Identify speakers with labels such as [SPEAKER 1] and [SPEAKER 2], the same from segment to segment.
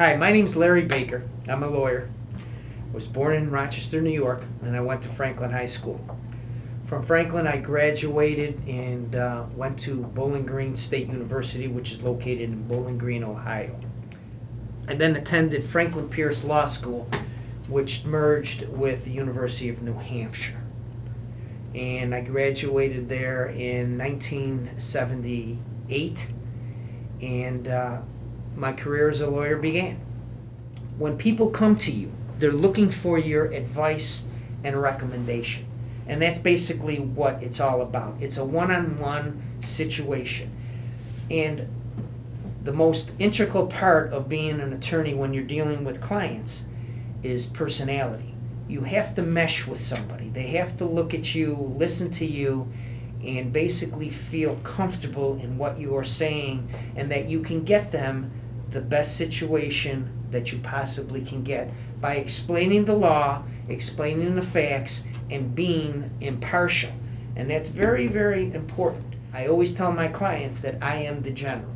[SPEAKER 1] Hi, my name's Larry Baker. I'm a lawyer. I was born in Rochester, New York, and I went to Franklin High School. From Franklin, I graduated and went to Bowling Green State University, which is located in Bowling Green, Ohio. I then attended Franklin Pierce Law School, which merged with the University of New Hampshire. And I graduated there in 1978, and my career as a lawyer began. When people come to you, they're looking for your advice and recommendation. And that's basically what it's all about. It's a one-on-one situation. And the most integral part of being an attorney when you're dealing with clients is personality. You have to mesh with somebody. They have to look at you, listen to you, and basically feel comfortable in what you are saying, and that you can get them the best situation that you possibly can get by explaining the law, explaining the facts, and being impartial. And that's very, very important. I always tell my clients that I am the general.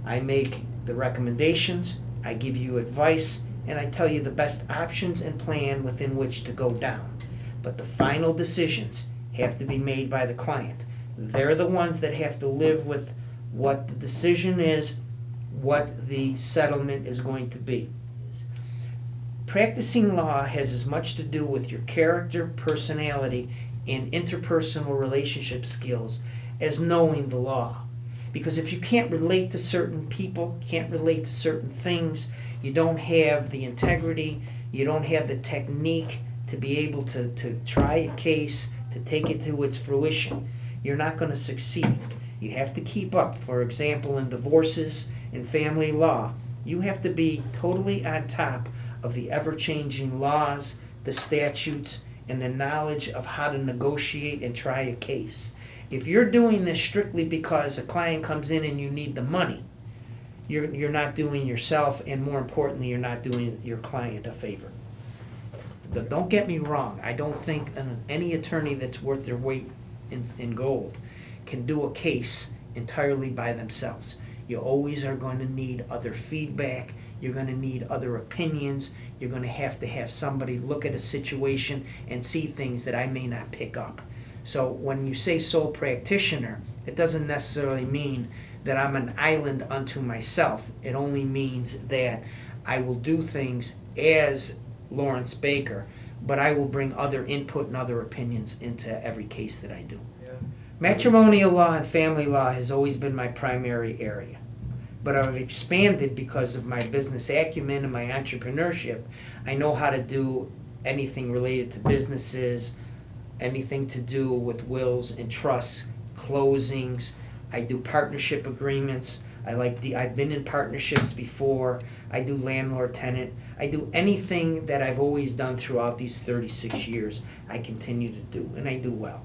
[SPEAKER 1] I make the recommendations, I give you advice, and I tell you the best options and plan within which to go down. But the final decisions have to be made by the client. They're the ones that have to live with what the decision is, what the settlement is going to be. Practicing law has as much to do with your character, personality, and interpersonal relationship skills as knowing the law. Because if you can't relate to certain people, can't relate to certain things, you don't have the integrity, you don't have the technique to be able to try a case, to take it to its fruition, you're not going to succeed. You have to keep up. For example, in divorces, in family law, you have to be totally on top of the ever-changing laws, the statutes, and the knowledge of how to negotiate and try a case. If you're doing this strictly because a client comes in and you need the money, you're not doing yourself, and more importantly, you're not doing your client a favor. Don't get me wrong. I don't think any attorney that's worth their weight in gold can do a case entirely by themselves. You always are going to need other feedback. You're going to need other opinions. You're going to have somebody look at a situation and see things that I may not pick up. So when you say sole practitioner, it doesn't necessarily mean that I'm an island unto myself. It only means that I will do things as Lawrence Baker, but I will bring other input and other opinions into every case that I do. Matrimonial law and family law has always been my primary area, but I've expanded because of my business acumen and my entrepreneurship. I know how to do anything related to businesses, anything to do with wills and trusts, closings. I do partnership agreements. I've been in partnerships before. I do landlord-tenant. I do anything that I've always done throughout these 36 years. I continue to do, and I do well.